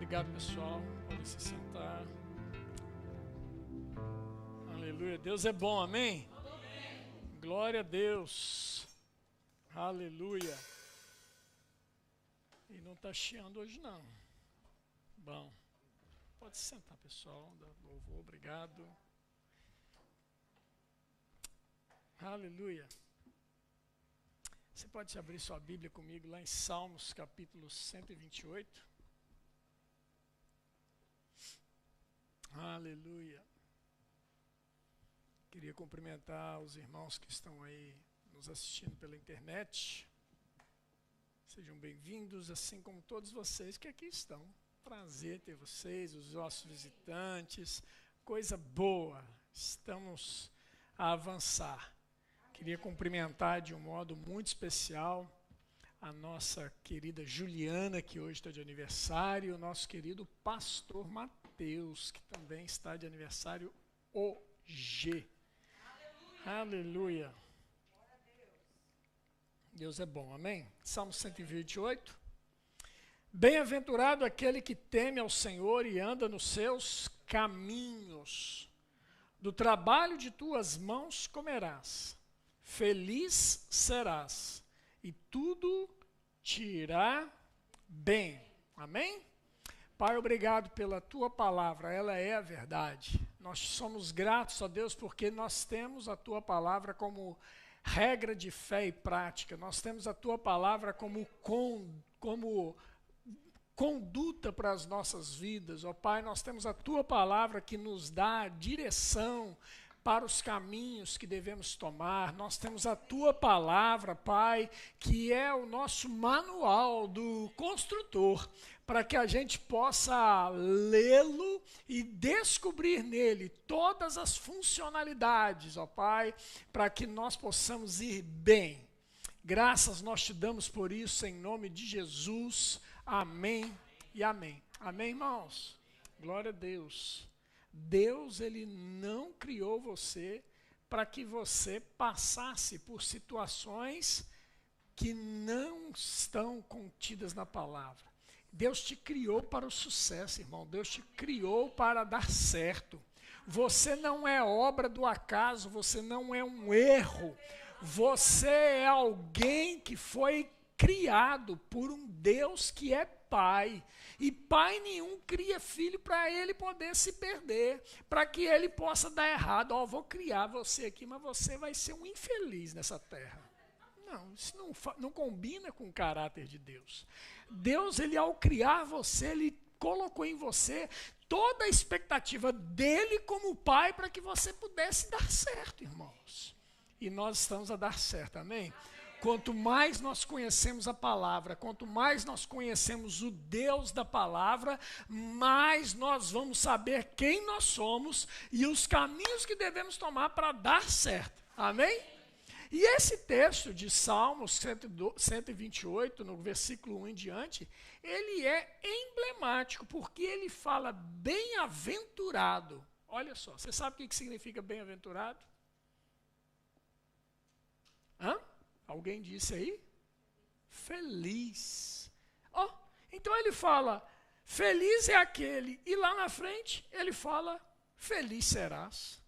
Obrigado, pessoal. Podem se sentar. Aleluia. Deus é bom, amém? Amém. Glória a Deus. Aleluia. E não está chiando hoje, não. Bom. Pode se sentar, pessoal. Louvor, obrigado. Aleluia. Você pode abrir sua Bíblia comigo lá em Salmos, capítulo 128. Aleluia. Queria cumprimentar os irmãos que estão aí nos assistindo pela internet. Sejam bem-vindos, assim como todos vocês que aqui estão. Prazer ter vocês, os nossos visitantes. Coisa boa. Estamos a avançar. Queria cumprimentar de um modo muito especial a nossa querida Juliana, que hoje está de aniversário, e o nosso querido pastor Mateus, que também está de aniversário hoje. Aleluia. Deus é bom, amém? Salmo 128. Bem-aventurado aquele que teme ao Senhor e anda nos seus caminhos. Do trabalho de tuas mãos comerás. Feliz serás, e tudo te irá bem. Amém? Pai, obrigado pela tua palavra, ela é a verdade. Nós somos gratos a Deus porque nós temos a tua palavra como regra de fé e prática. Nós temos a tua palavra como conduta para as nossas vidas. Ó Pai, nós temos a tua palavra que nos dá direção para os caminhos que devemos tomar. Nós temos a tua palavra, Pai, que é o nosso manual do construtor, para que a gente possa lê-lo e descobrir nele todas as funcionalidades, ó Pai, para que nós possamos ir bem. Graças nós te damos por isso, em nome de Jesus. Amém e amém. Amém, irmãos? Glória a Deus. Deus, ele não criou você para que você passasse por situações que não estão contidas na palavra. Deus te criou para o sucesso, irmão. Deus te criou para dar certo. Você não é obra do acaso, você não é um erro. Você é alguém que foi criado por um Deus que é Pai. E pai nenhum cria filho para ele poder se perder, para que ele possa dar errado. Ó, vou criar você aqui, mas você vai ser um infeliz nessa terra. Não, isso não combina com o caráter de Deus. Deus, ele ao criar você, ele colocou em você toda a expectativa dele como pai para que você pudesse dar certo, irmãos. E nós estamos a dar certo, amém? Quanto mais nós conhecemos a palavra, quanto mais nós conhecemos o Deus da palavra, mais nós vamos saber quem nós somos e os caminhos que devemos tomar para dar certo. Amém? E esse texto de Salmos 128, no versículo 1 em diante, ele é emblemático, porque ele fala bem-aventurado. Olha só, você sabe o que significa bem-aventurado? Hã? Alguém disse aí? Feliz. Oh, então ele fala, feliz é aquele. E lá na frente ele fala, feliz serás.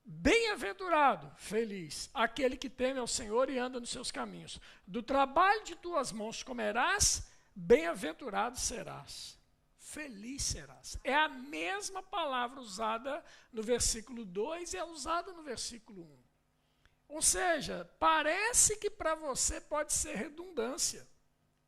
Bem-aventurado, feliz, aquele que teme ao Senhor e anda nos seus caminhos. Do trabalho de tuas mãos comerás, bem-aventurado serás. Feliz serás. É a mesma palavra usada no versículo 2 e é usada no versículo 1. Ou seja, parece que para você pode ser redundância,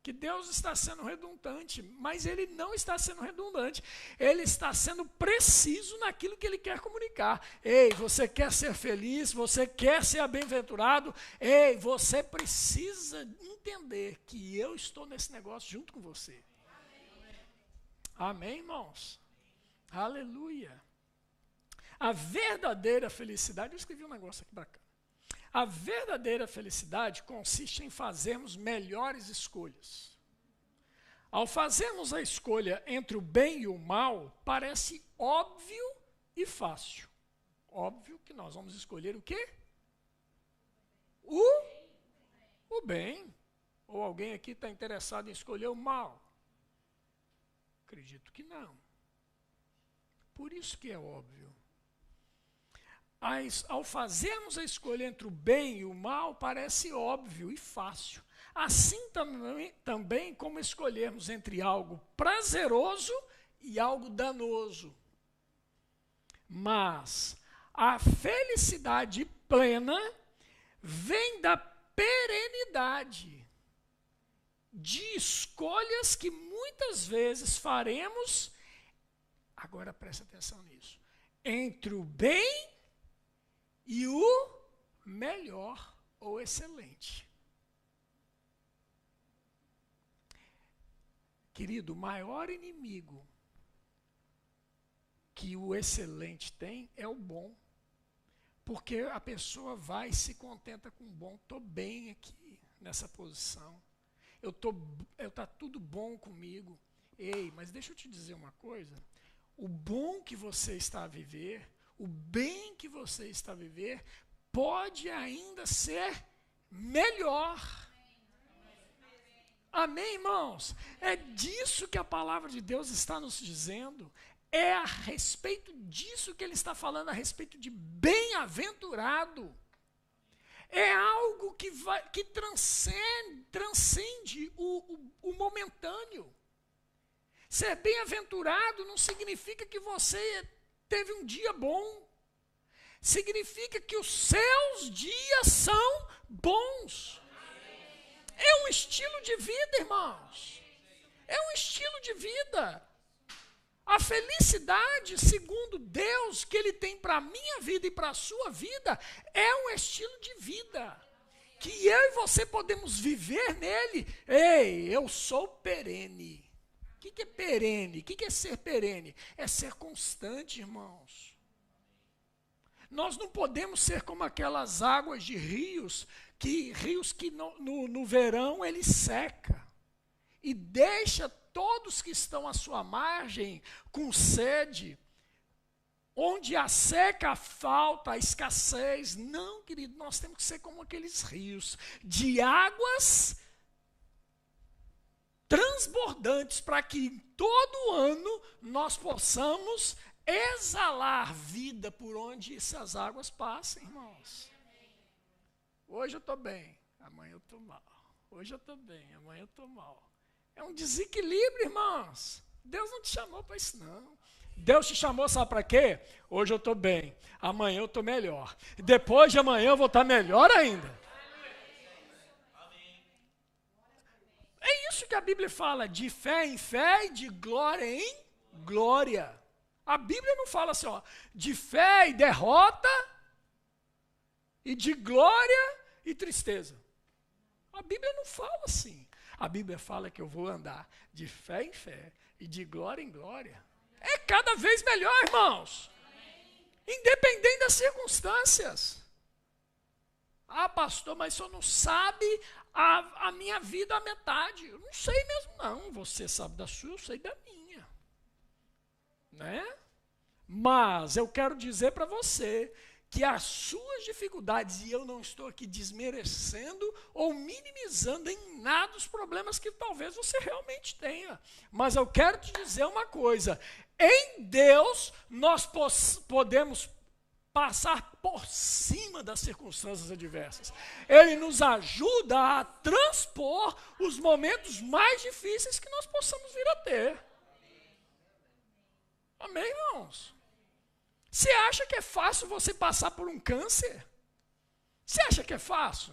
que Deus está sendo redundante, mas ele não está sendo redundante, ele está sendo preciso naquilo que ele quer comunicar. Ei, você quer ser feliz, você quer ser bem-aventurado, ei, você precisa entender que eu estou nesse negócio junto com você. Amém, irmãos? Aleluia. A verdadeira felicidade, eu escrevi um negócio aqui bacana. A verdadeira felicidade consiste em fazermos melhores escolhas. Ao fazermos a escolha entre o bem e o mal, parece óbvio e fácil. Óbvio que nós vamos escolher o quê? O bem. Ou alguém aqui está interessado em escolher o mal? Acredito que não. Por isso que é óbvio. Ao fazermos a escolha entre o bem e o mal, parece óbvio e fácil. Assim também como escolhermos entre algo prazeroso e algo danoso. Mas a felicidade plena vem da perenidade de escolhas que muitas vezes faremos, agora presta atenção nisso, entre o bem e o melhor ou excelente. Querido, o maior inimigo que o excelente tem é o bom. Porque a pessoa vai e se contenta com o bom. Estou bem aqui, nessa posição. Tá tudo bom comigo. Ei, mas deixa eu te dizer uma coisa. O bom que você está a viver, o bem que você está a viver, pode ainda ser melhor. Amém, irmãos? É disso que a palavra de Deus está nos dizendo. É a respeito disso que ele está falando, a respeito de bem-aventurado. É algo que transcende o momentâneo. Ser bem-aventurado não significa que você teve um dia bom. Significa que os seus dias são bons. É um estilo de vida, irmãos. É um estilo de vida. A felicidade, segundo Deus, que Ele tem para a minha vida e para a sua vida, é um estilo de vida. Que eu e você podemos viver nele. Ei, eu sou perene. O que é perene? O que é ser perene? É ser constante, irmãos. Nós não podemos ser como aquelas águas de rios que no verão ele seca e deixa todos que estão à sua margem com sede, onde a seca, a falta, a escassez. Não, querido, nós temos que ser como aqueles rios de águas transbordantes, para que em todo ano nós possamos exalar vida por onde essas águas passem, irmãos. Hoje eu estou bem, amanhã eu estou mal. Hoje eu estou bem, amanhã eu estou mal. É um desequilíbrio, irmãos. Deus não te chamou para isso, não. Deus te chamou, sabe para quê? Hoje eu estou bem, amanhã eu estou melhor. Depois de amanhã eu vou estar melhor ainda. É isso que a Bíblia fala, de fé em fé e de glória em glória. A Bíblia não fala assim, ó, de fé e derrota e de glória e tristeza. A Bíblia não fala assim. A Bíblia fala que eu vou andar de fé em fé e de glória em glória. É cada vez melhor, irmãos. Independente das circunstâncias. Ah, pastor, mas o senhor não sabe a minha vida à metade. Eu não sei mesmo, não. Você sabe da sua, eu sei da minha. Né? Mas eu quero dizer para você que as suas dificuldades, e eu não estou aqui desmerecendo ou minimizando em nada os problemas que talvez você realmente tenha. Mas eu quero te dizer uma coisa. Em Deus, nós podemos passar por cima das circunstâncias adversas. Ele nos ajuda a transpor os momentos mais difíceis que nós possamos vir a ter. Amém, irmãos? Você acha que é fácil você passar por um câncer? Você acha que é fácil?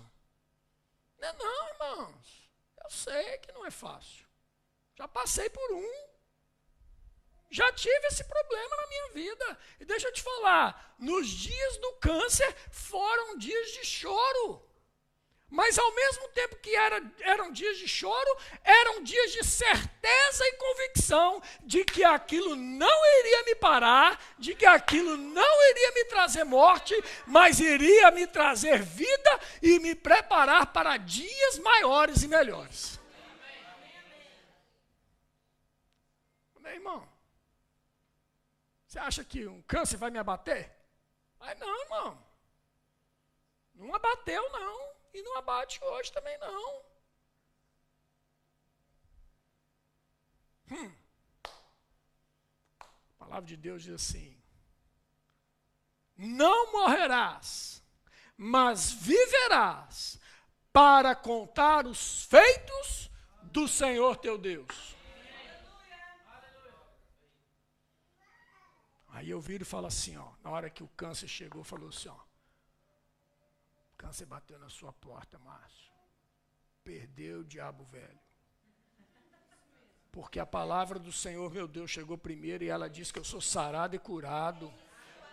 Não, não, irmãos. Eu sei que não é fácil. Já passei por um. Já tive esse problema na minha vida. E deixa eu te falar, nos dias do câncer foram dias de choro. Mas ao mesmo tempo que eram dias de choro, eram dias de certeza e convicção de que aquilo não iria me parar, de que aquilo não iria me trazer morte, mas iria me trazer vida e me preparar para dias maiores e melhores. Meu irmão, você acha que um câncer vai me abater? Ai, não, irmão. Não abateu, não. E não abate hoje também, não. palavra de Deus diz assim: não morrerás, mas viverás para contar os feitos do Senhor teu Deus. Aí eu viro e falo assim, ó, na hora que o câncer chegou, falou assim, ó, o câncer bateu na sua porta, Márcio. Perdeu o diabo velho. Porque a palavra do Senhor, meu Deus, chegou primeiro e ela disse que eu sou sarado e curado.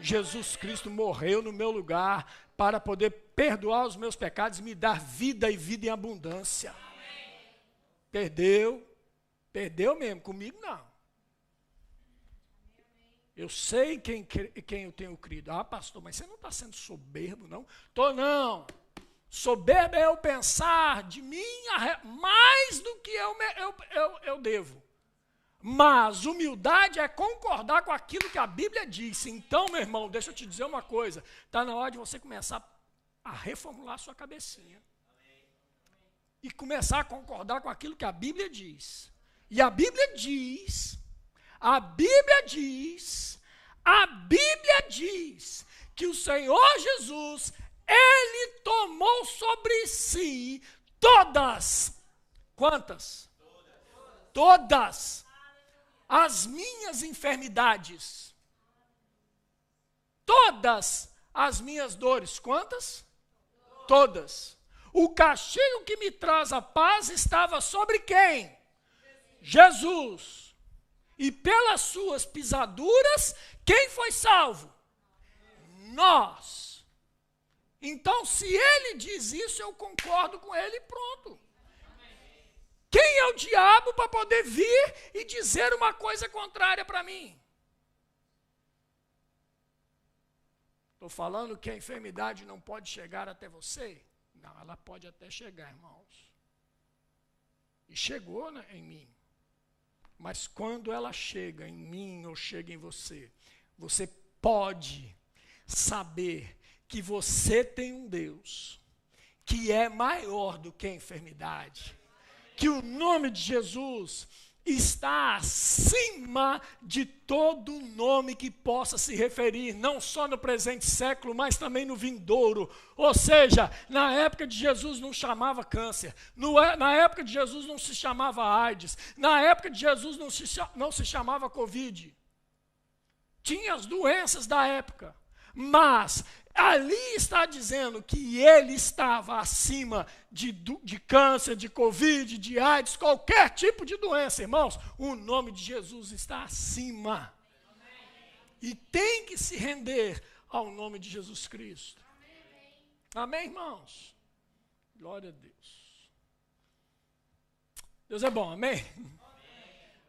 Jesus Cristo morreu no meu lugar para poder perdoar os meus pecados e me dar vida e vida em abundância. Perdeu mesmo, comigo não. Eu sei quem eu tenho crido. Ah, pastor, mas você não está sendo soberbo, não? Estou não. Soberbo é eu pensar de mim mais do que eu devo. Mas humildade é concordar com aquilo que a Bíblia diz. Então, meu irmão, deixa eu te dizer uma coisa. Está na hora de você começar a reformular a sua cabecinha. E começar a concordar com aquilo que a Bíblia diz. E a Bíblia diz que o Senhor Jesus, Ele tomou sobre si todas, quantas? Todas as minhas enfermidades, todas as minhas dores, quantas? Todas. O castigo que me traz a paz estava sobre quem? Jesus. E pelas suas pisaduras, quem foi salvo? Nós. Então, se ele diz isso, eu concordo com ele e pronto. Quem é o diabo para poder vir e dizer uma coisa contrária para mim? Estou falando que a enfermidade não pode chegar até você? Não, ela pode até chegar, irmãos. E chegou, né, em mim. Mas quando ela chega em mim ou chega em você, você pode saber que você tem um Deus que é maior do que a enfermidade. Que o nome de Jesus está acima de todo nome que possa se referir, não só no presente século, mas também no vindouro. Ou seja, na época de Jesus não chamava câncer, na época de Jesus não se chamava AIDS, na época de Jesus não se chamava Covid. Tinha as doenças da época, mas ali está dizendo que ele estava acima de câncer, de Covid, de AIDS, qualquer tipo de doença, irmãos. O nome de Jesus está acima. E tem que se render ao nome de Jesus Cristo. Amém, irmãos? Glória a Deus. Deus é bom, amém?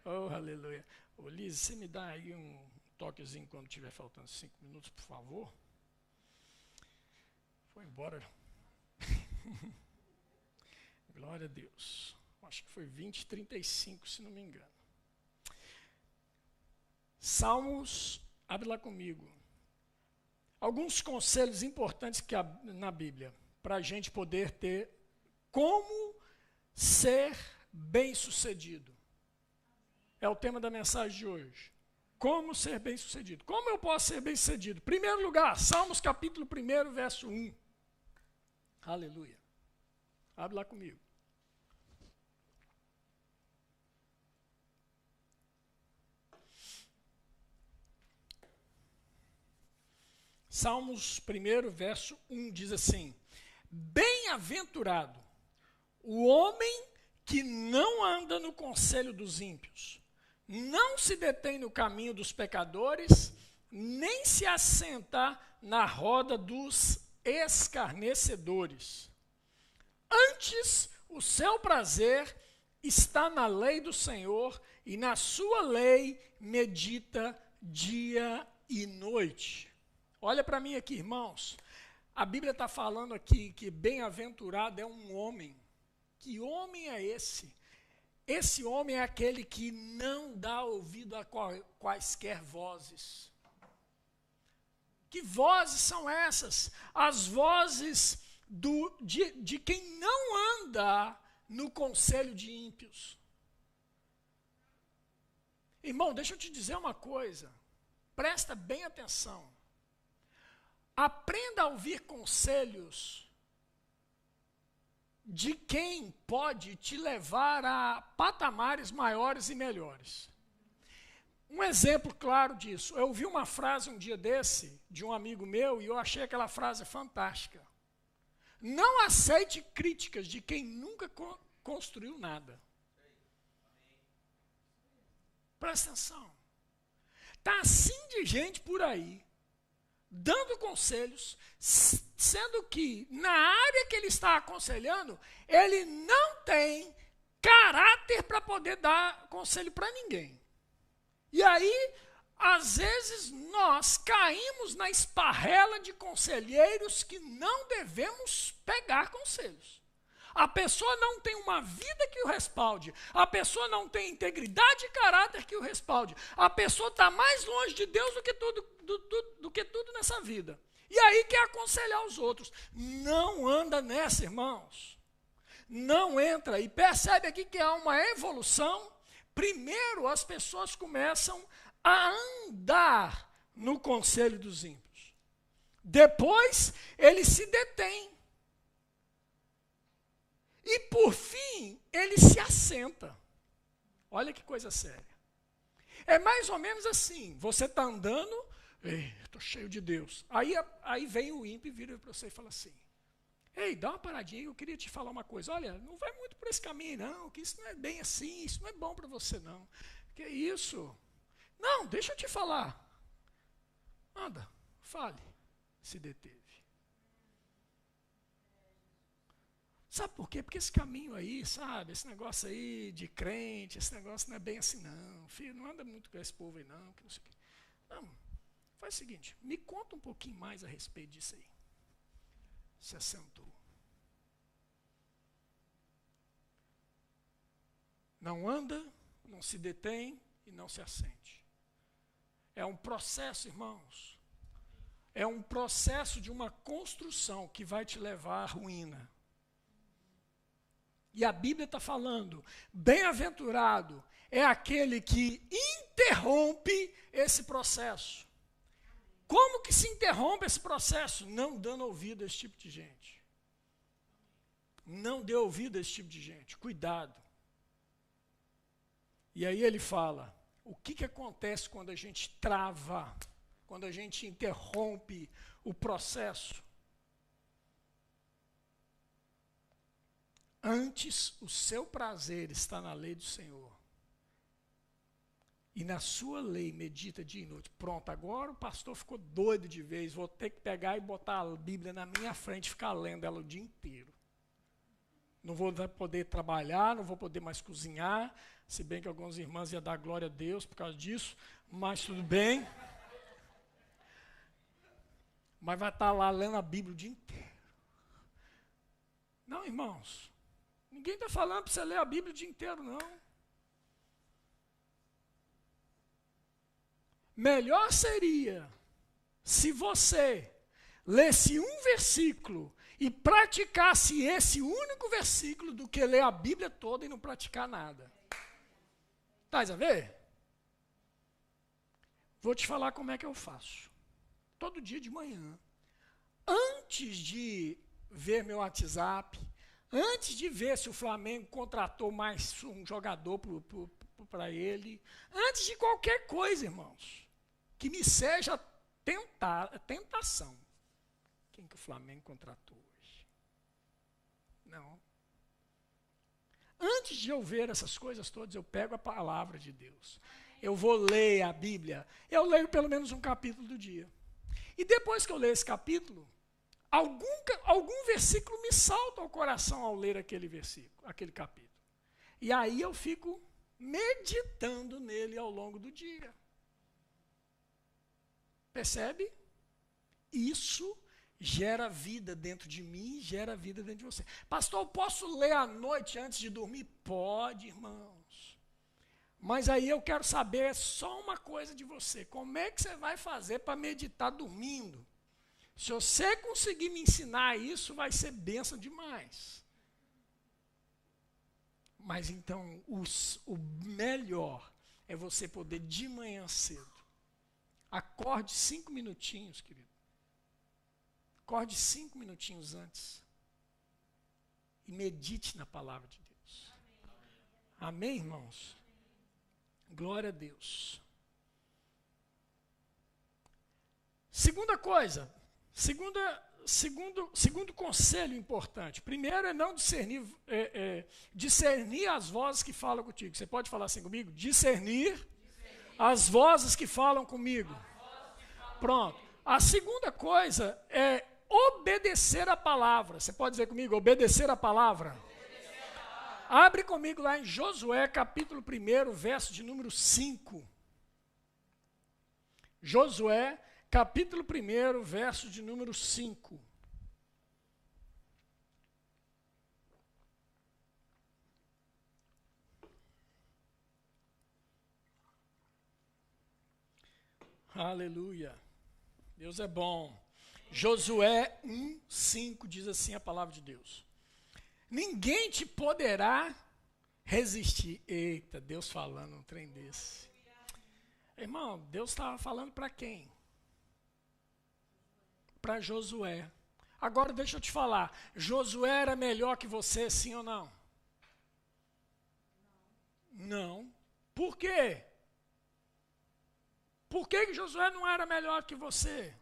Oh, aleluia. Ô, Liz, você me dá aí um toquezinho quando estiver faltando 5 minutos, por favor? Foi embora. Glória a Deus. Acho que foi 20:35, se não me engano. Salmos, abre lá comigo. Alguns conselhos importantes que há na Bíblia, para a gente poder ter como ser bem-sucedido. É o tema da mensagem de hoje. Como ser bem-sucedido. Como eu posso ser bem-sucedido? Primeiro lugar, Salmos capítulo 1, verso 1. Aleluia. Abre lá comigo. Salmos 1, verso 1 diz assim: bem-aventurado o homem que não anda no conselho dos ímpios, não se detém no caminho dos pecadores, nem se assenta na roda dos escarnecedores. Antes, o seu prazer está na lei do Senhor, e na sua lei medita dia e noite. Olha para mim aqui, irmãos. A Bíblia está falando aqui que bem-aventurado é um homem. Que homem é esse? Esse homem é aquele que não dá ouvido a quaisquer vozes. Que vozes são essas? As vozes de quem não anda no conselho de ímpios. Irmão, deixa eu te dizer uma coisa. presta bem atenção. Aprenda a ouvir conselhos de quem pode te levar a patamares maiores e melhores. Um exemplo claro disso, eu ouvi uma frase um dia desse, de um amigo meu, e eu achei aquela frase fantástica. Não aceite críticas de quem nunca construiu nada. Presta atenção. Está assim de gente por aí, dando conselhos, sendo que na área que ele está aconselhando, ele não tem caráter para poder dar conselho para ninguém. E aí, às vezes, nós caímos na esparrela de conselheiros que não devemos pegar conselhos. A pessoa não tem uma vida que o respalde. A pessoa não tem integridade e caráter que o respalde. A pessoa está mais longe de Deus do que tudo nessa vida. E aí quer aconselhar os outros. Não anda nessa, irmãos. Não entra. E percebe aqui que há uma evolução. Primeiro, as pessoas começam a andar no conselho dos ímpios. Depois, ele se detém. E, por fim, ele se assenta. Olha que coisa séria. É mais ou menos assim, você está andando, estou cheio de Deus. Aí vem o ímpio e vira para você e fala assim, ei, dá uma paradinha, eu queria te falar uma coisa. Olha, não vai muito por esse caminho, não, que isso não é bem assim, isso não é bom para você, não. Que isso? Não, deixa eu te falar. Anda, fale. Se deteve. Sabe por quê? Porque esse caminho aí, sabe, esse negócio aí de crente, esse negócio não é bem assim, não. Filho, não anda muito com esse povo aí, não. Que não sei o quê. Não, faz o seguinte, me conta um pouquinho mais a respeito disso aí. Se assentou. Não anda, não se detém e não se assente. É um processo, irmãos. É um processo de uma construção que vai te levar à ruína. E a Bíblia está falando, bem-aventurado é aquele que interrompe esse processo. Como que se interrompe esse processo? Não dando ouvido a esse tipo de gente. Não dê ouvido a esse tipo de gente. Cuidado. E aí ele fala, o que acontece quando a gente trava, quando a gente interrompe o processo? Antes o seu prazer está na lei do Senhor. E na sua lei medita dia e noite. Pronto, agora o pastor ficou doido de vez. Vou ter que pegar e botar a Bíblia na minha frente e ficar lendo ela o dia inteiro. Não vou poder trabalhar, não vou poder mais cozinhar. Se bem que algumas irmãs iam dar glória a Deus por causa disso. Mas tudo bem. Mas vai estar lá lendo a Bíblia o dia inteiro. Não, irmãos. Ninguém está falando para você ler a Bíblia o dia inteiro, não. Melhor seria se você lesse um versículo e praticasse esse único versículo do que ler a Bíblia toda e não praticar nada. Estás a ver? Vou te falar como é que eu faço. Todo dia de manhã, antes de ver meu WhatsApp, antes de ver se o Flamengo contratou mais um jogador para ele, antes de qualquer coisa, irmãos, que me seja tentação. Quem que o Flamengo contratou hoje? Não. Antes de eu ver essas coisas todas, eu pego a palavra de Deus. Eu vou ler a Bíblia. Eu leio pelo menos um capítulo do dia. E depois que eu leio esse capítulo, algum versículo me salta ao coração ao ler aquele versículo, aquele capítulo. E aí eu fico meditando nele ao longo do dia. Percebe? Isso gera vida dentro de mim, gera vida dentro de você. Pastor, eu posso ler à noite antes de dormir? Pode, irmãos. Mas aí eu quero saber só uma coisa de você. Como é que você vai fazer para meditar dormindo? Se você conseguir me ensinar isso, vai ser bênção demais. Mas então, o melhor é você poder de manhã cedo Acorde 5 minutinhos, querido. Acorde 5 minutinhos antes. E medite na palavra de Deus. Amém, irmãos? Glória a Deus. Segunda coisa, segundo conselho importante. Primeiro é não discernir as vozes que falam contigo. Você pode falar assim comigo? Discernir as vozes que falam comigo. Pronto. A segunda coisa é obedecer a palavra. Você pode dizer comigo, obedecer a palavra? Abre comigo lá em Josué, capítulo 1, verso de número 5. Josué, capítulo 1, verso de número 5. Aleluia. Deus é bom. Josué 1:5 diz assim a palavra de Deus. Ninguém te poderá resistir. Eita, Deus falando um trem desse. Irmão, Deus estava falando para quem? Para Josué. Agora deixa eu te falar. Josué era melhor que você, sim ou não? Não. Por quê? Por que Josué não era melhor que você?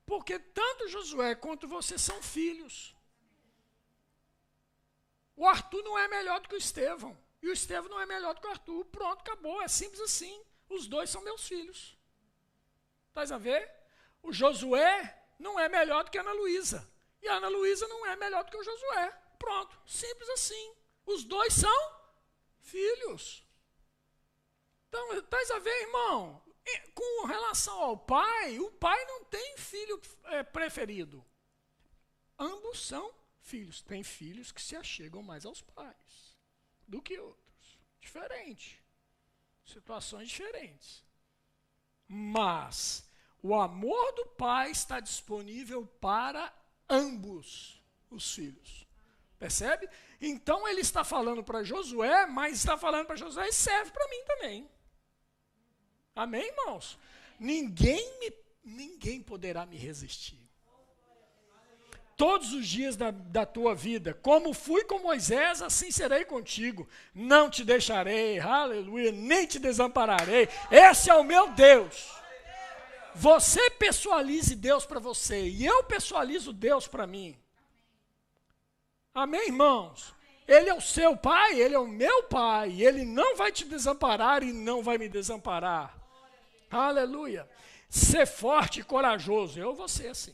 Porque tanto Josué quanto você são filhos. O Arthur não é melhor do que o Estevão. E o Estevão não é melhor do que o Arthur. Pronto, acabou. É simples assim. Os dois são meus filhos. Estás a ver? O Josué não é melhor do que a Ana Luísa. E a Ana Luísa não é melhor do que o Josué. Pronto. Simples assim. Os dois são filhos. Então, estás a ver, irmão? Com relação ao pai, o pai não tem filho preferido. Ambos são filhos. Tem filhos que se achegam mais aos pais do que outros. Diferente. Situações diferentes. Mas o amor do pai está disponível para ambos os filhos. Percebe? Então ele está falando para Josué, mas está falando para Josué e serve para mim também. Amém, irmãos? Ninguém poderá me resistir. Todos os dias da tua vida, como fui com Moisés, assim serei contigo. Não te deixarei, aleluia, nem te desampararei. Esse é o meu Deus. Você pessoalize Deus para você e eu pessoalizo Deus para mim. Amém, irmãos? Ele é o seu pai, ele é o meu pai. Ele não vai te desamparar e não vai me desamparar. Aleluia. Ser forte e corajoso. Eu vou ser assim.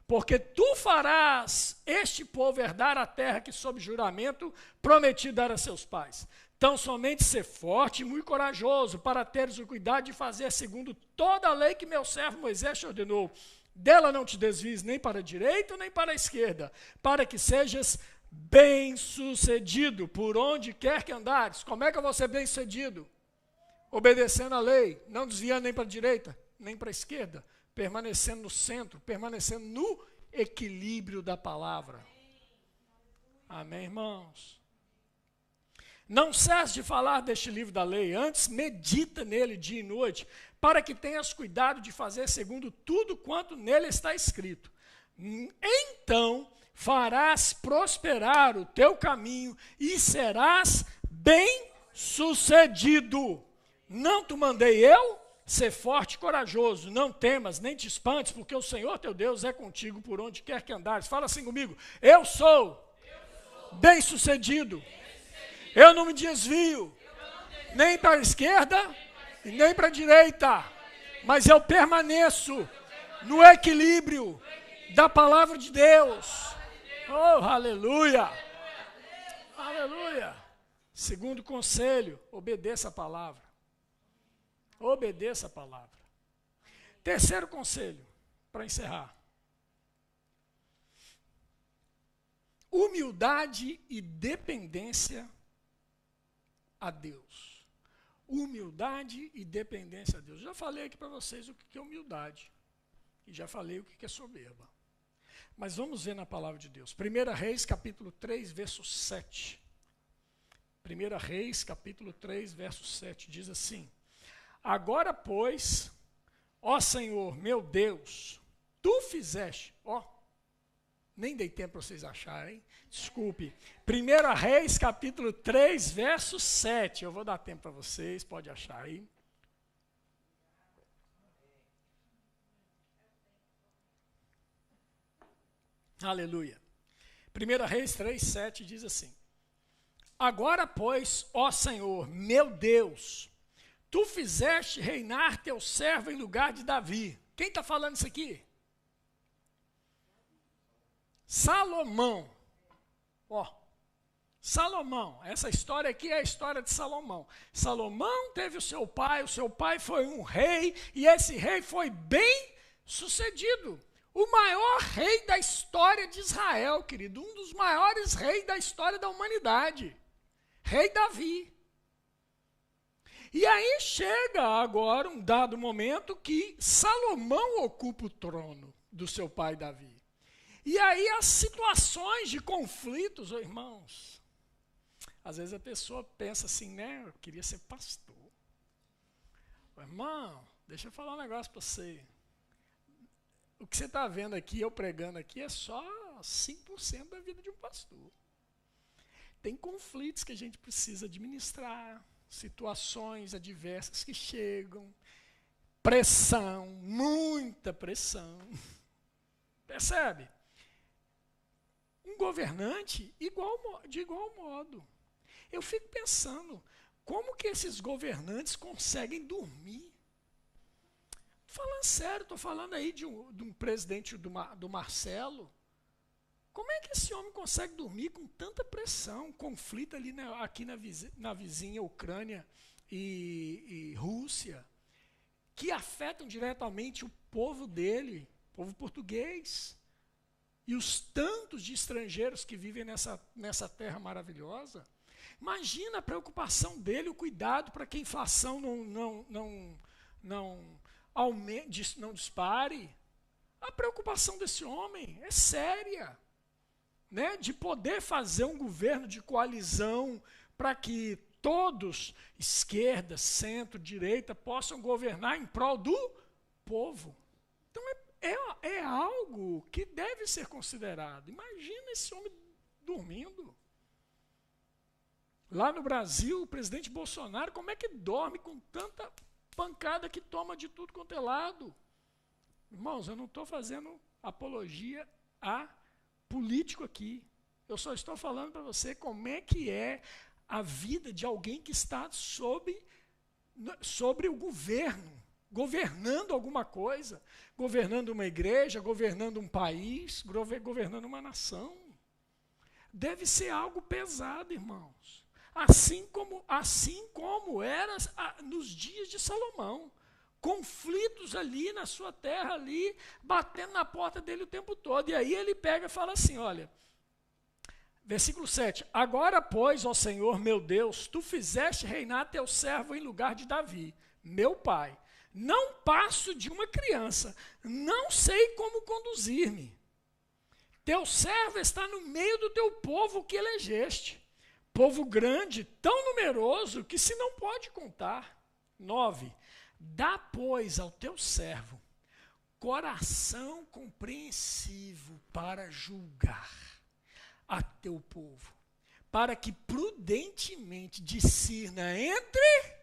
Porque tu farás este povo herdar a terra que sob juramento prometi dar a seus pais. Tão somente ser forte e muito corajoso para teres o cuidado de fazer segundo toda a lei que meu servo Moisés te ordenou. Dela não te desvies nem para a direita nem para a esquerda, para que sejas bem-sucedido por onde quer que andares. Como é que eu vou ser bem-sucedido? Obedecendo a lei, não desviando nem para a direita, nem para a esquerda, permanecendo no centro, permanecendo no equilíbrio da palavra. Amém, irmãos? Não cesse de falar deste livro da lei, antes medita nele dia e noite, para que tenhas cuidado de fazer segundo tudo quanto nele está escrito. Então farás prosperar o teu caminho e serás bem-sucedido. Não te mandei eu? Ser forte e corajoso, não temas, nem te espantes, porque o Senhor teu Deus é contigo por onde quer que andares. Fala assim comigo, eu sou bem-sucedido. Eu não me desvio, nem para a esquerda e nem para a direita, mas eu permaneço no equilíbrio da palavra de Deus. Oh, aleluia! Aleluia! Segundo conselho, obedeça a palavra. Obedeça a palavra. Terceiro conselho, para encerrar. Humildade e dependência a Deus. Humildade e dependência a Deus. Já falei aqui para vocês o que é humildade. E já falei o que é soberba. Mas vamos ver na palavra de Deus. 1 Reis, capítulo 3, verso 7. 1 Reis, capítulo 3, verso 7, diz assim: Agora, pois, ó Senhor, meu Deus, tu fizeste, nem dei tempo para vocês acharem, desculpe. 1 Reis, capítulo 3, verso 7. Eu vou dar tempo para vocês, pode achar aí. Aleluia. 1 Reis 3, 7 diz assim: agora, pois, ó Senhor, meu Deus, tu fizeste reinar teu servo em lugar de Davi. Quem está falando isso aqui? Salomão. Salomão, essa história aqui é a história de Salomão. Salomão teve o seu pai foi um rei, e esse rei foi bem sucedido. O maior rei da história de Israel, querido, um dos maiores reis da história da humanidade, rei Davi. E aí chega agora um dado momento que Salomão ocupa o trono do seu pai Davi. E aí as situações de conflitos, irmãos, às vezes a pessoa pensa assim, né, eu queria ser pastor. Irmão, deixa eu falar um negócio para você. O que você está vendo aqui, eu pregando aqui, é só 5% da vida de um pastor. Tem conflitos que a gente precisa administrar, situações adversas que chegam, pressão, muita pressão. Percebe? Um governante de igual modo. Eu fico pensando, como que esses governantes conseguem dormir? Falando sério, estou falando aí de um presidente do Marcelo. Como é que esse homem consegue dormir com tanta pressão, conflito ali aqui na vizinha Ucrânia e Rússia, que afetam diretamente o povo dele, povo português, e os tantos de estrangeiros que vivem nessa terra maravilhosa? Imagina a preocupação dele, o cuidado para que a inflação não dispare. A preocupação desse homem é séria, né? De poder fazer um governo de coalizão para que todos, esquerda, centro, direita, possam governar em prol do povo. Então é algo que deve ser considerado. Imagina esse homem dormindo. Lá no Brasil, o presidente Bolsonaro, como é que dorme com tanta pancada que toma de tudo quanto é lado? Irmãos, eu não estou fazendo apologia a político aqui. Eu só estou falando para você como é que é a vida de alguém que está sobre o governo, governando alguma coisa, governando uma igreja, governando um país, governando uma nação. Deve ser algo pesado, irmãos. Assim como era nos dias de Salomão. Conflitos ali na sua terra, ali, batendo na porta dele o tempo todo. E aí ele pega e fala assim, olha, versículo 7, agora, pois, ó Senhor, meu Deus, tu fizeste reinar teu servo em lugar de Davi, meu pai. Não passo de uma criança, não sei como conduzir-me. Teu servo está no meio do teu povo que elegeste. Povo grande, tão numeroso, que se não pode contar. 9. Dá, pois, ao teu servo coração compreensivo para julgar a teu povo, para que prudentemente discirna entre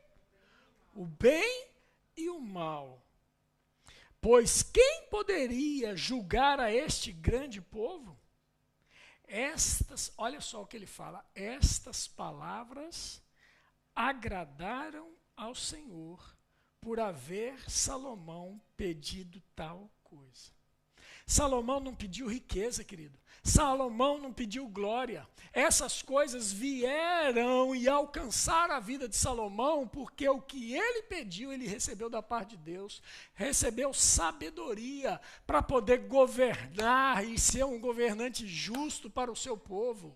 o bem e o mal. Pois quem poderia julgar a este grande povo? Olha só o que ele fala, estas palavras agradaram ao Senhor, por haver Salomão pedido tal coisa. Salomão não pediu riqueza, querido. Salomão não pediu glória. Essas coisas vieram e alcançaram a vida de Salomão, porque o que ele pediu, ele recebeu da parte de Deus. Recebeu sabedoria para poder governar e ser um governante justo para o seu povo.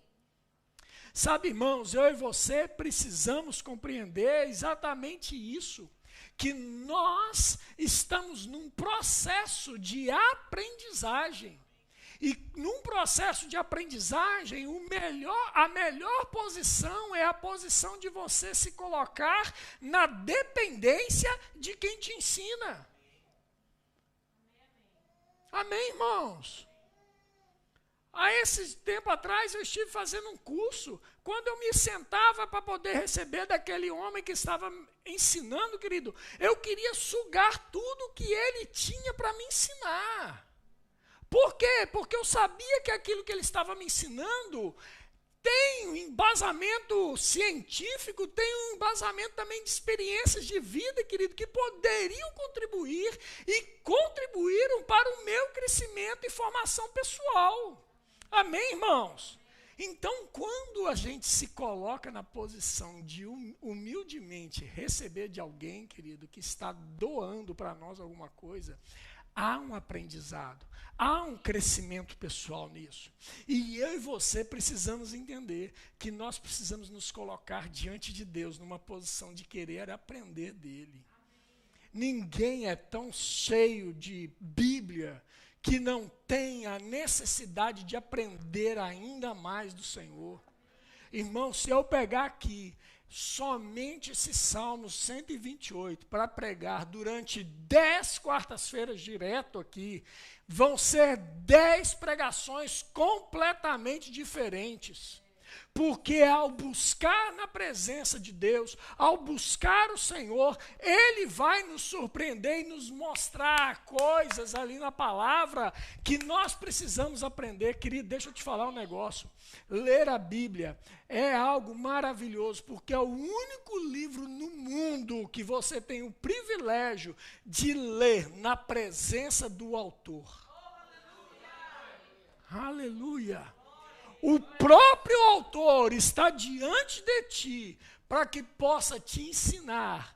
Sabe, irmãos, eu e você precisamos compreender exatamente isso, que nós estamos num processo de aprendizagem. E num processo de aprendizagem, a melhor posição é a posição de você se colocar na dependência de quem te ensina. Amém, irmãos? Há esse tempo atrás eu estive fazendo um curso, quando eu me sentava para poder receber daquele homem que estava ensinando, querido, eu queria sugar tudo que ele tinha para me ensinar. Por quê? Porque eu sabia que aquilo que ele estava me ensinando tem um embasamento científico, tem um embasamento também de experiências de vida, querido, que poderiam contribuir e contribuíram para o meu crescimento e formação pessoal. Amém, irmãos? Então, quando a gente se coloca na posição de humildemente receber de alguém, querido, que está doando para nós alguma coisa, há um aprendizado, há um crescimento pessoal nisso. E eu e você precisamos entender que nós precisamos nos colocar diante de Deus numa posição de querer aprender dele. Ninguém é tão cheio de Bíblia que não tem a necessidade de aprender ainda mais do Senhor. Irmão, se eu pegar aqui somente esse Salmo 128 para pregar durante 10 quartas-feiras direto aqui, vão ser 10 pregações completamente diferentes. Porque ao buscar na presença de Deus, ao buscar o Senhor, Ele vai nos surpreender e nos mostrar coisas ali na palavra que nós precisamos aprender. Querido, deixa eu te falar um negócio. Ler a Bíblia é algo maravilhoso, porque é o único livro no mundo que você tem o privilégio de ler na presença do autor. Aleluia! O próprio autor está diante de ti para que possa te ensinar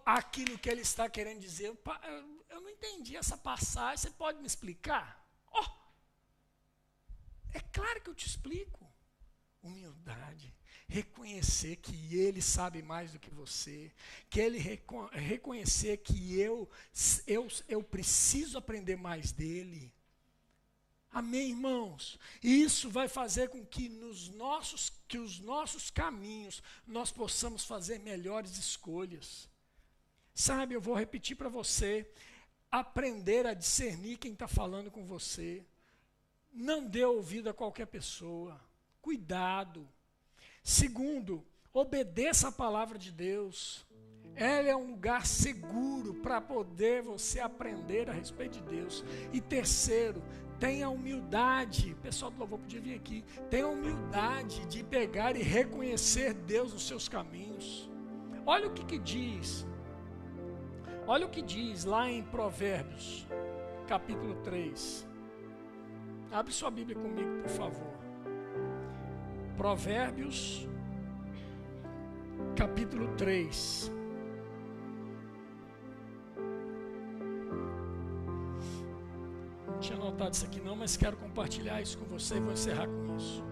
aquilo que ele está querendo dizer. Eu não entendi essa passagem, você pode me explicar? É claro que eu te explico. Humildade, reconhecer que ele sabe mais do que você, que ele reconhecer que eu preciso aprender mais dele. Amém, irmãos? Isso vai fazer com que os nossos caminhos nós possamos fazer melhores escolhas. Sabe, eu vou repetir para você, aprender a discernir quem está falando com você. Não dê ouvido a qualquer pessoa. Cuidado. Segundo, obedeça a palavra de Deus. Ela é um lugar seguro para poder você aprender a respeito de Deus. E terceiro, tenha humildade, o pessoal do louvor podia vir aqui, tenha humildade de pegar e reconhecer Deus nos seus caminhos. Olha o que diz, olha o que diz lá em Provérbios, capítulo 3. Abre sua Bíblia comigo, por favor. Provérbios, capítulo 3. Não tinha anotado isso aqui não, mas quero compartilhar isso com você e vou encerrar com isso.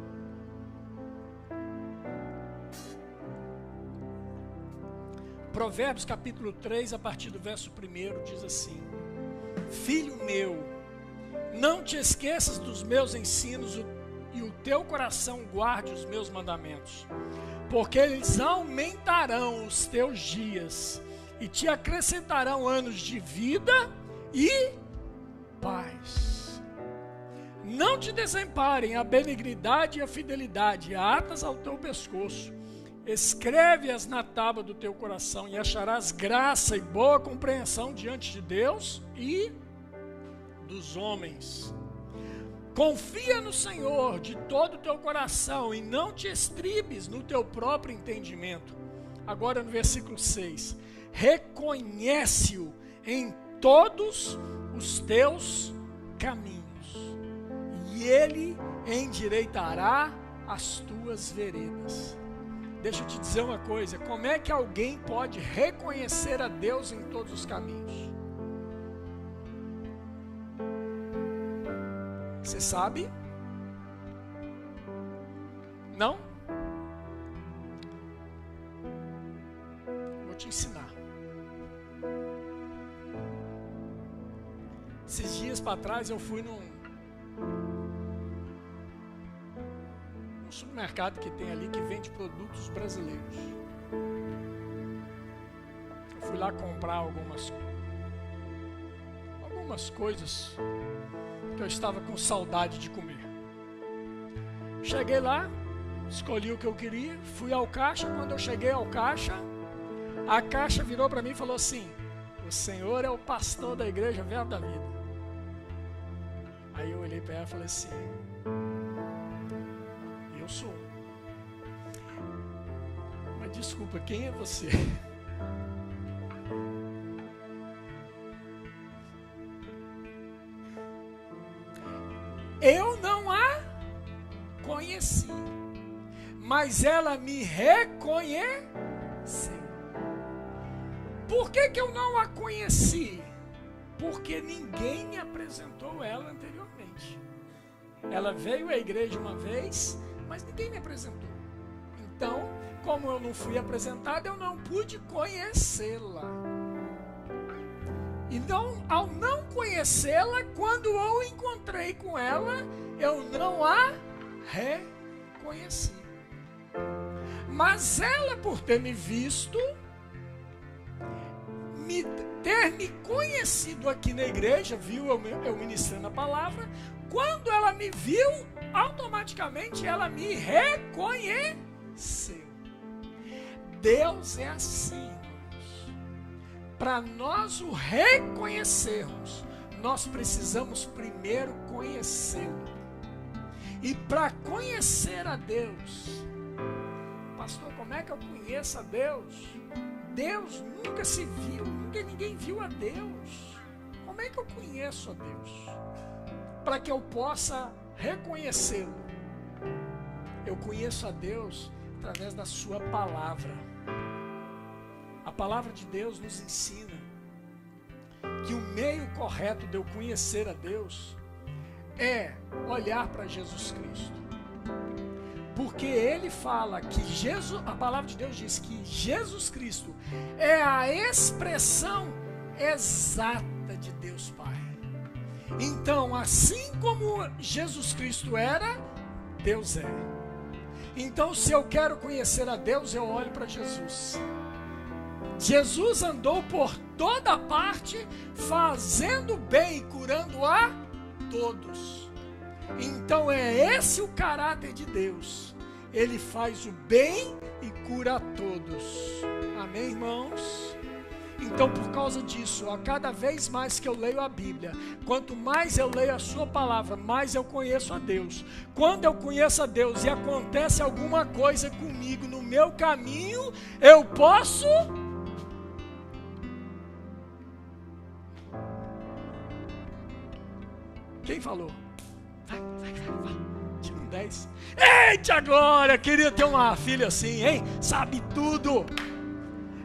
Provérbios capítulo 3, a partir do verso 1, diz assim: Filho meu, não te esqueças dos meus ensinos e o teu coração guarde os meus mandamentos, porque eles aumentarão os teus dias e te acrescentarão anos de vida e paz. Não te desamparem a benignidade e a fidelidade, atas ao teu pescoço. Escreve-as na tábua do teu coração e acharás graça e boa compreensão diante de Deus e dos homens. Confia no Senhor de todo o teu coração e não te estribes no teu próprio entendimento. Agora no versículo 6. Reconhece-o em todos os teus caminhos e ele endireitará as tuas veredas. Deixa eu te dizer uma coisa, como é que alguém pode reconhecer a Deus em todos os caminhos? Você sabe? Não? Vou te ensinar. Esses dias para trás eu fui num supermercado que tem ali que vende produtos brasileiros. Eu fui lá comprar algumas algumas coisas que eu estava com saudade de comer. Cheguei lá, escolhi o que eu queria, fui ao caixa. Quando eu cheguei ao caixa, a caixa virou para mim e falou assim: o senhor é o pastor da igreja Verbo da Vida. Aí eu olhei para ela e falei assim: eu sou. Mas desculpa, quem é você? Eu não a conheci, mas ela me reconheceu. Por que eu não a conheci? Porque ninguém me apresentou ela anteriormente. Ela veio à igreja uma vez, mas ninguém me apresentou. Então, como eu não fui apresentado, eu não pude conhecê-la. Então, ao não conhecê-la, quando eu encontrei com ela, eu não a reconheci. Mas ela, por ter me visto, ter me conhecido aqui na igreja, viu eu ministrando a palavra, quando ela me viu, automaticamente ela me reconheceu. Deus é assim. Para nós o reconhecermos, nós precisamos primeiro conhecê-lo. E para conhecer a Deus, pastor, como é que eu conheço a Deus? Deus nunca se viu, nunca ninguém viu a Deus. Como é que eu conheço a Deus? Para que eu possa reconhecê-lo, eu conheço a Deus através da sua palavra. A palavra de Deus nos ensina que o meio correto de eu conhecer a Deus é olhar para Jesus Cristo. Porque ele fala que a palavra de Deus diz que Jesus Cristo é a expressão exata de Deus Pai. Então, assim como Jesus Cristo era, Deus é. Então, se eu quero conhecer a Deus, eu olho para Jesus. Jesus andou por toda parte, fazendo bem e curando a todos. Então é esse o caráter de Deus. Ele faz o bem e cura a todos. Amém, irmãos? Então, por causa disso, a cada vez mais que eu leio a Bíblia, quanto mais eu leio a sua palavra, mais eu conheço a Deus. Quando eu conheço a Deus e acontece alguma coisa comigo no meu caminho, eu posso... Quem falou? Vai. Tira um 10. Eita glória, queria ter uma filha assim, hein? Sabe tudo.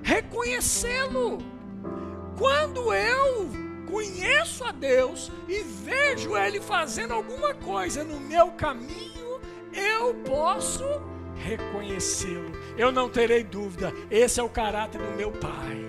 Reconhecê-lo. Quando eu conheço a Deus e vejo Ele fazendo alguma coisa no meu caminho, eu posso reconhecê-lo. Eu não terei dúvida, esse é o caráter do meu Pai.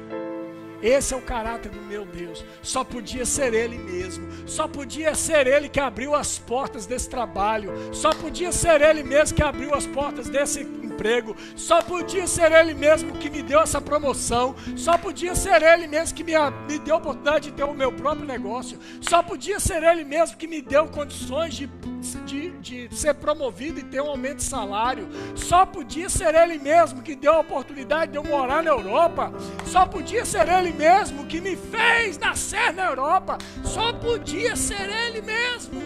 Esse é o caráter do meu Deus. Só podia ser Ele mesmo. Só podia ser Ele que abriu as portas desse trabalho. Só podia ser Ele mesmo que abriu as portas desse emprego. Só podia ser Ele mesmo que me deu essa promoção. Só podia ser Ele mesmo que me deu a oportunidade de ter o meu próprio negócio. Só podia ser Ele mesmo que me deu condições de ser promovido e ter um aumento de salário. Só podia ser Ele mesmo que deu a oportunidade de eu morar na Europa. Só podia ser Ele mesmo que me fez nascer na Europa. Só podia ser Ele mesmo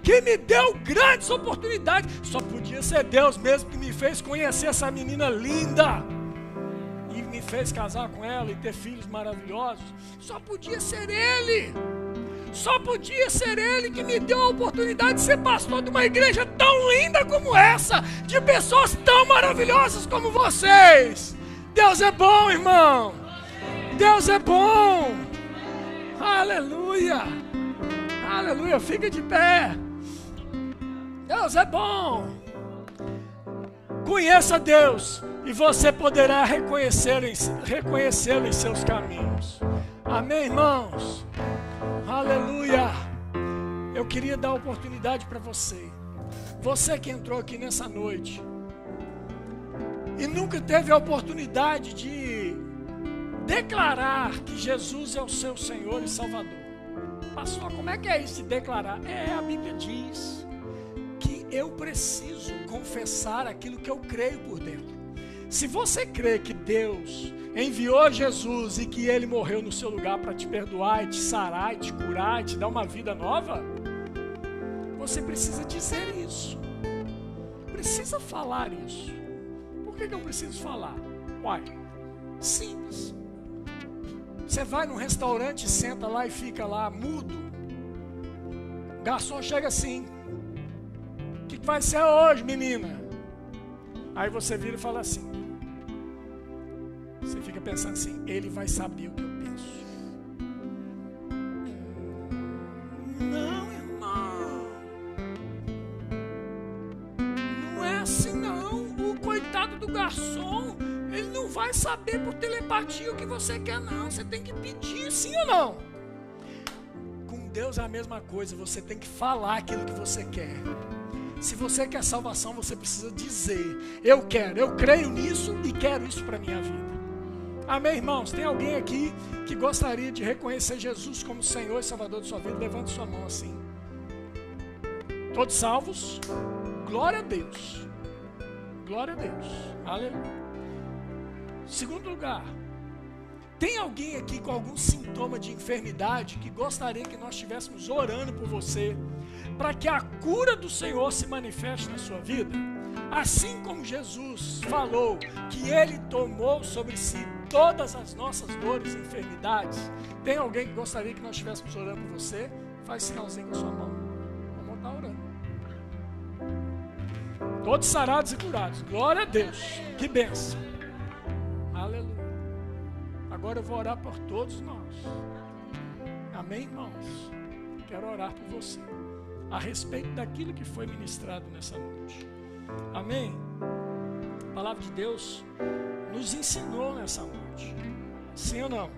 que me deu grandes oportunidades. Só podia ser Deus mesmo que me fez conhecer essa menina linda e me fez casar com ela e ter filhos maravilhosos. Só podia ser Ele. Só podia ser Ele que me deu a oportunidade de ser pastor de uma igreja tão linda como essa, de pessoas tão maravilhosas como vocês. Deus é bom, irmão. Deus é bom. Aleluia. Aleluia. Fica de pé. Deus é bom. Conheça Deus e você poderá reconhecê-lo em seus caminhos. Amém, irmãos? Aleluia. Eu queria dar oportunidade para você. Você que entrou aqui nessa noite e nunca teve a oportunidade de declarar que Jesus é o seu Senhor e Salvador. pastor, como é que é isso de declarar? A Bíblia diz que eu preciso confessar aquilo que eu creio por dentro. Se você crê que Deus enviou Jesus e que Ele morreu no seu lugar para te perdoar, e te sarar, e te curar, e te dar uma vida nova, você precisa dizer isso. Precisa falar isso. Por que eu preciso falar? Uai, simples. Você vai num restaurante, senta lá e fica lá mudo. O garçom chega assim: o que vai ser hoje, menina? Aí você vira e fala assim. Você fica pensando assim: ele vai saber o que eu penso. Não, irmão. Não é assim não. O coitado do garçom, ele não vai saber por telepatia o que você quer não. Você tem que pedir, sim ou não? Com Deus é a mesma coisa. Você tem que falar aquilo que você quer. Se você quer salvação, você precisa dizer: eu quero, eu creio nisso e quero isso para a minha vida. Amém, irmãos? Tem alguém aqui que gostaria de reconhecer Jesus como Senhor e Salvador de sua vida? Levante sua mão assim. Todos salvos? Glória a Deus. Glória a Deus. Aleluia. Segundo lugar, tem alguém aqui com algum sintoma de enfermidade que gostaria que nós estivéssemos orando por você, para que a cura do Senhor se manifeste na sua vida? Assim como Jesus falou que Ele tomou sobre si todas as nossas dores e enfermidades, tem alguém que gostaria que nós estivéssemos orando por você? Faz sinalzinho com a sua mão. Vamos estar orando. Todos sarados e curados. Glória a Deus. Que bênção. Aleluia. Agora eu vou orar por todos nós. Amém, irmãos? Quero orar por você a respeito daquilo que foi ministrado nessa noite. Amém? A palavra de Deus nos ensinou nessa noite. Sim ou não?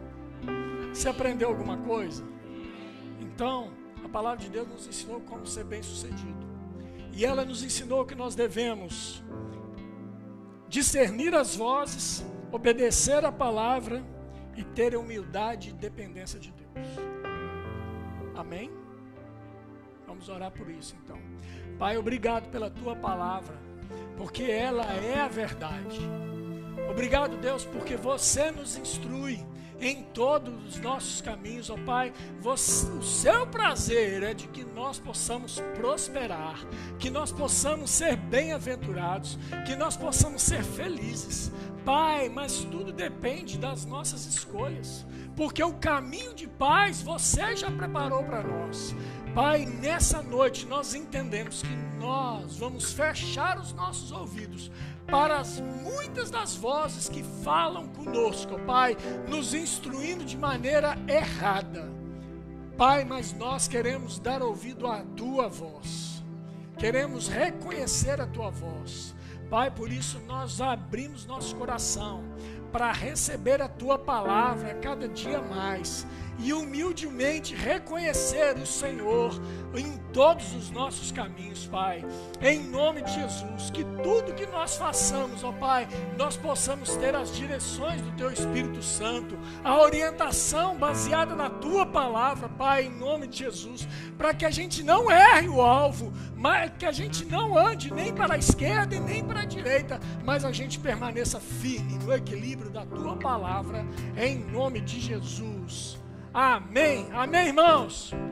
Você aprendeu alguma coisa? Então, a palavra de Deus nos ensinou como ser bem-sucedido. E ela nos ensinou que nós devemos discernir as vozes, obedecer a palavra e ter humildade e dependência de Deus. Amém? Vamos orar por isso então. Pai, obrigado pela tua palavra, porque ela é a verdade. Obrigado, Deus, porque você nos instrui em todos os nossos caminhos, ó Pai. O seu prazer é de que nós possamos prosperar, que nós possamos ser bem-aventurados, que nós possamos ser felizes. Pai, mas tudo depende das nossas escolhas, porque o caminho de paz você já preparou para nós. Pai, nessa noite nós entendemos que nós vamos fechar os nossos ouvidos para as muitas das vozes que falam conosco, Pai, nos instruindo de maneira errada. Pai, mas nós queremos dar ouvido à tua voz, queremos reconhecer a tua voz. Pai, por isso nós abrimos nosso coração para receber a tua palavra cada dia mais e humildemente reconhecer o Senhor em todos os nossos caminhos, Pai. Em nome de Jesus, que tudo que nós façamos, ó Pai, nós possamos ter as direções do Teu Espírito Santo, a orientação baseada na Tua palavra, Pai, em nome de Jesus, para que a gente não erre o alvo, mas que a gente não ande nem para a esquerda e nem para a direita, mas a gente permaneça firme no equilíbrio da Tua palavra, em nome de Jesus. Amém. Amém, irmãos.